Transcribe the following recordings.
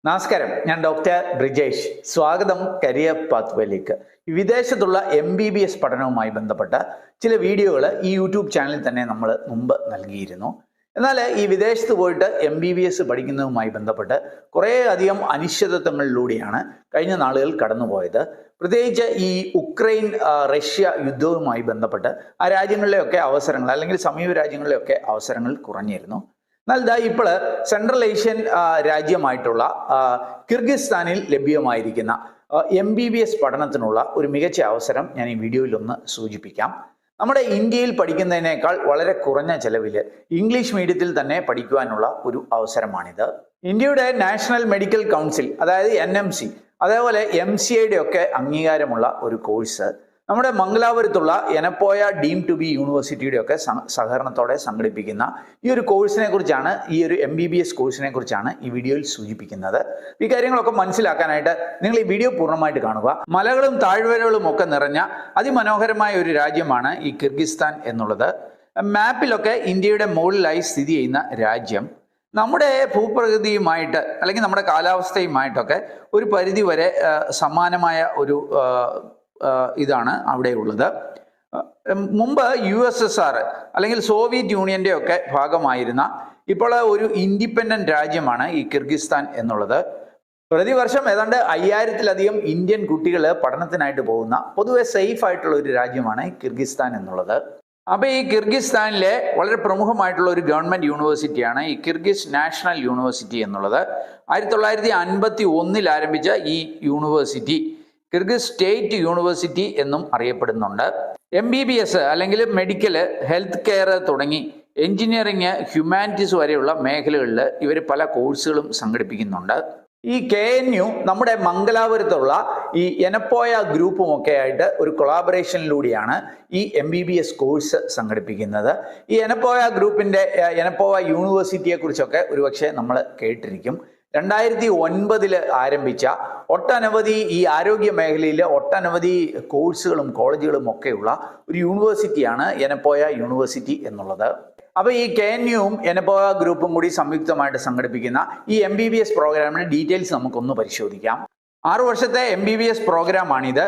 നമസ്കാരം, ഞാൻ ഡോക്ടർ ബ്രിജേഷ്. സ്വാഗതം കരിയർ പാത്വേയിലേക്ക്. വിദേശത്തുള്ള MBBS പഠനവുമായി ബന്ധപ്പെട്ട ചില വീഡിയോകൾ ഈ യൂട്യൂബ് ചാനലിൽ തന്നെ നമ്മൾ മുമ്പ് നൽകിയിരുന്നു. എന്നാൽ ഈ വിദേശത്ത് പോയിട്ട് MBBS പഠിക്കുന്നതുമായി ബന്ധപ്പെട്ട് കുറേ അധികം അനിശ്ചിതത്വങ്ങളിലൂടെയാണ് കഴിഞ്ഞ നാളുകൾ കടന്നുപോയത്. പ്രത്യേകിച്ച് ഈ ഉക്രൈൻ റഷ്യ യുദ്ധവുമായി ബന്ധപ്പെട്ട് ആ രാജ്യങ്ങളിലെയൊക്കെ അവസരങ്ങൾ അല്ലെങ്കിൽ സമീപ രാജ്യങ്ങളിലെയൊക്കെ അവസരങ്ങൾ കുറഞ്ഞിരുന്നു. എന്നാൽ ഇപ്പോൾ സെൻട്രൽ ഏഷ്യൻ രാജ്യമായിട്ടുള്ള കിർഗിസ്ഥാനിൽ ലഭ്യമായിരിക്കുന്ന MBBS പഠനത്തിനുള്ള ഒരു മികച്ച അവസരം ഞാൻ ഈ വീഡിയോയിൽ ഒന്ന് സൂചിപ്പിക്കാം. നമ്മുടെ ഇന്ത്യയിൽ പഠിക്കുന്നതിനേക്കാൾ വളരെ കുറഞ്ഞ ചെലവിൽ ഇംഗ്ലീഷ് മീഡിയത്തിൽ തന്നെ പഠിക്കുവാനുള്ള ഒരു അവസരമാണിത്. ഇന്ത്യയുടെ നാഷണൽ മെഡിക്കൽ കൗൺസിൽ, അതായത് NMC, അതേപോലെ MCIയുടെ ഒക്കെ അംഗീകാരമുള്ള ഒരു കോഴ്സ് നമ്മുടെ മംഗലാപുരത്തുള്ള എനപ്പോയ ഡീം ടു ബി യൂണിവേഴ്സിറ്റിയുടെ ഒക്കെ സഹകരണത്തോടെ സംഘടിപ്പിക്കുന്ന ഈ ഒരു കോഴ്സിനെ കുറിച്ചാണ്, ഈ ഒരു MBBS കോഴ്സിനെ കുറിച്ചാണ് ഈ വീഡിയോയിൽ സൂചിപ്പിക്കുന്നത്. ഈ കാര്യങ്ങളൊക്കെ മനസ്സിലാക്കാനായിട്ട് നിങ്ങൾ ഈ വീഡിയോ പൂർണ്ണമായിട്ട് കാണുക. മലകളും താഴ്വരകളും ഒക്കെ നിറഞ്ഞ അതിമനോഹരമായ ഒരു രാജ്യമാണ് ഈ കിർഗിസ്ഥാൻ എന്നുള്ളത്. മാപ്പിലൊക്കെ ഇന്ത്യയുടെ മുകളിലായി സ്ഥിതി ചെയ്യുന്ന രാജ്യം നമ്മുടെ ഭൂപ്രകൃതിയുമായിട്ട് അല്ലെങ്കിൽ നമ്മുടെ കാലാവസ്ഥയുമായിട്ടൊക്കെ ഒരു പരിധി വരെ സമാനമായ ഒരു ഇതാണ് അവിടെയുള്ളത്. മുമ്പ് USSR അല്ലെങ്കിൽ സോവിയറ്റ് യൂണിയന്റെ ഒക്കെ ഭാഗമായിരുന്ന ഇപ്പോൾ ഒരു ഇൻഡിപെൻഡന്റ് രാജ്യമാണ് ഈ കിർഗിസ്ഥാൻ എന്നുള്ളത്. പ്രതിവർഷം ഏതാണ്ട് 5000-ലധികം ഇന്ത്യൻ കുട്ടികൾ പഠനത്തിനായിട്ട് പോകുന്ന പൊതുവെ സേഫ് ആയിട്ടുള്ള ഒരു രാജ്യമാണ് കിർഗിസ്ഥാൻ എന്നുള്ളത്. അപ്പൊ ഈ കിർഗിസ്ഥാനിലെ വളരെ പ്രമുഖമായിട്ടുള്ള ഒരു ഗവൺമെന്റ് യൂണിവേഴ്സിറ്റിയാണ് ഈ കിർഗിസ് നാഷണൽ യൂണിവേഴ്സിറ്റി എന്നുള്ളത്. 1951 ആരംഭിച്ച ഈ യൂണിവേഴ്സിറ്റി കിർഗിസ് സ്റ്റേറ്റ് യൂണിവേഴ്സിറ്റി എന്നും അറിയപ്പെടുന്നുണ്ട്. MBBS അല്ലെങ്കിൽ മെഡിക്കൽ, ഹെൽത്ത് കെയർ തുടങ്ങി എഞ്ചിനീയറിംഗ്, ഹ്യൂമാനിറ്റീസ് വരെയുള്ള മേഖലകളിൽ ഇവർ പല കോഴ്സുകളും സംഘടിപ്പിക്കുന്നുണ്ട്. ഈ KNU നമ്മുടെ മംഗലാപുരത്തുള്ള ഈ എനപ്പോയ ഗ്രൂപ്പും ഒക്കെ ആയിട്ട് ഒരു കൊളാബറേഷനിലൂടെയാണ് ഈ MBBS കോഴ്സ് സംഘടിപ്പിക്കുന്നത്. ഈ എനപ്പോയ ഗ്രൂപ്പിന്റെ എനപ്പോയ യൂണിവേഴ്സിറ്റിയെ കുറിച്ചൊക്കെ ഒരുപക്ഷെ നമ്മൾ കേട്ടിരിക്കും. 2009 ആരംഭിച്ച ഒട്ടനവധി ഈ ആരോഗ്യ മേഖലയിൽ ഒട്ടനവധി കോഴ്സുകളും കോളേജുകളും ഒക്കെയുള്ള ഒരു യൂണിവേഴ്സിറ്റിയാണ് എനപ്പോയ യൂണിവേഴ്സിറ്റി എന്നുള്ളത്. അപ്പോൾ ഈ KNUവും എനപ്പോയ ഗ്രൂപ്പും കൂടി സംയുക്തമായിട്ട് സംഘടിപ്പിക്കുന്ന ഈ MBBS പ്രോഗ്രാമിന്റെ ഡീറ്റെയിൽസ് നമുക്കൊന്ന് പരിശോധിക്കാം. 6 വർഷത്തെ MBBS പ്രോഗ്രാമാണിത്.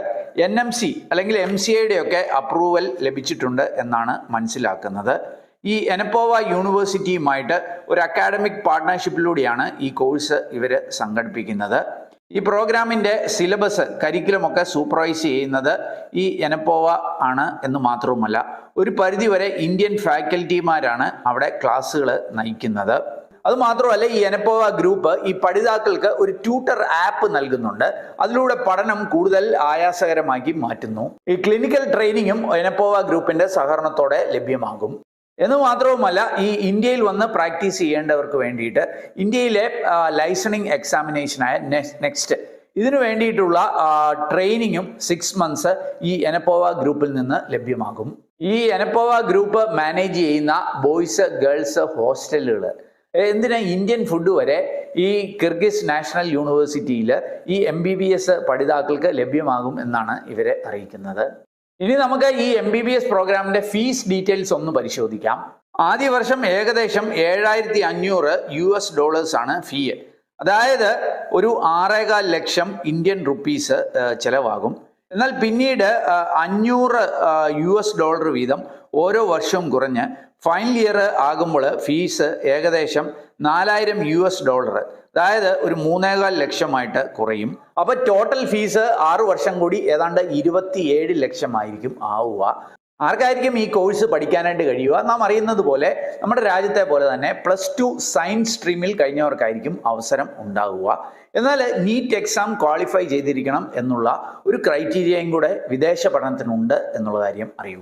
NMC അല്ലെങ്കിൽ MCIയുടെ ഒക്കെ അപ്രൂവൽ ലഭിച്ചിട്ടുണ്ട് എന്നാണ് മനസ്സിലാക്കുന്നത്. ഈ എനപ്പോവ യൂണിവേഴ്സിറ്റിയുമായിട്ട് ഒരു അക്കാഡമിക് പാർട്ട്ണർഷിപ്പിലൂടെയാണ് ഈ കോഴ്സ് ഇവർ സംഘടിപ്പിക്കുന്നത്. ഈ പ്രോഗ്രാമിൻ്റെ സിലബസ്, കരിക്കുലമൊക്കെ സൂപ്പർവൈസ് ചെയ്യുന്നത് ഈ എനപ്പോവ ആണ് എന്ന് മാത്രവുമല്ല, ഒരു പരിധിവരെ ഇന്ത്യൻ ഫാക്കൽറ്റിമാരാണ് അവിടെ ക്ലാസ്സുകൾ നയിക്കുന്നത്. അതുമാത്രമല്ല, ഈ എനപ്പോവ ഗ്രൂപ്പ് ഈ പഠിതാക്കൾക്ക് ഒരു ട്യൂട്ടർ ആപ്പ് നൽകുന്നുണ്ട്. അതിലൂടെ പഠനം കൂടുതൽ ആയാസകരമാക്കി മാറ്റുന്നു. ഈ ക്ലിനിക്കൽ ട്രെയിനിങ്ങും എനപ്പോവ ഗ്രൂപ്പിന്റെ സഹകരണത്തോടെ ലഭ്യമാകും. എന്ന് മാത്രവുമല്ല, ഈ ഇന്ത്യയിൽ വന്ന് പ്രാക്ടീസ് ചെയ്യേണ്ടവർക്ക് വേണ്ടിയിട്ട് ഇന്ത്യയിലെ ലൈസണിങ് എക്സാമിനേഷനായ നെക്സ്റ്റ് ഇതിനു വേണ്ടിയിട്ടുള്ള ട്രെയിനിങ്ങും 6 months ഈ എനപ്പോവ ഗ്രൂപ്പിൽ നിന്ന് ലഭ്യമാകും. ഈ എനപ്പോവ ഗ്രൂപ്പ് മാനേജ് ചെയ്യുന്ന ബോയ്സ് ഗേൾസ് ഹോസ്റ്റലുകൾ, എന്തിനാ ഇന്ത്യൻ ഫുഡ് വരെ ഈ കിർഗിസ് നാഷണൽ യൂണിവേഴ്സിറ്റിയിൽ ഈ MBBS പഠിതാക്കൾക്ക് ലഭ്യമാകും എന്നാണ് ഇവരെ അറിയിക്കുന്നത്. ഇനി നമുക്ക് ഈ MBBS പ്രോഗ്രാമിന്റെ ഫീസ് ഡീറ്റെയിൽസ് ഒന്ന് പരിശോധിക്കാം. ആദ്യ വർഷം ഏകദേശം $7500 ആണ് ഫീ. അതായത് ഒരു 6.25 ലക്ഷം ഇന്ത്യൻ റുപ്പീസ് ചെലവാകും. എന്നാൽ പിന്നീട് $500 വീതം ഓരോ വർഷവും കുറഞ്ഞ് ഫൈനൽ ഇയർ ആകുമ്പോൾ ഫീസ് ഏകദേശം $4000, അതായത് ഒരു 3.25 ലക്ഷമായിട്ട് കുറയും. അപ്പൊ ടോട്ടൽ ഫീസ് 6 വർഷം കൂടി ഏതാണ്ട് 27 ലക്ഷമായിരിക്കും ആവുക. ആർക്കായിരിക്കും ഈ കോഴ്സ് പഠിക്കാനായിട്ട് കഴിയുക? നാം അറിയുന്നത് പോലെ നമ്മുടെ രാജ്യത്തെ പോലെ തന്നെ +2 സയൻസ് സ്ട്രീമിൽ കഴിഞ്ഞവർക്കായിരിക്കും അവസരം ഉണ്ടാവുക. എന്നാൽ നീറ്റ് എക്സാം ക്വാളിഫൈ ചെയ്തിരിക്കണം എന്നുള്ള ഒരു ക്രൈറ്റീരിയയും കൂടെ വിദേശ പഠനത്തിനുണ്ട് എന്നുള്ള കാര്യം അറിയുക.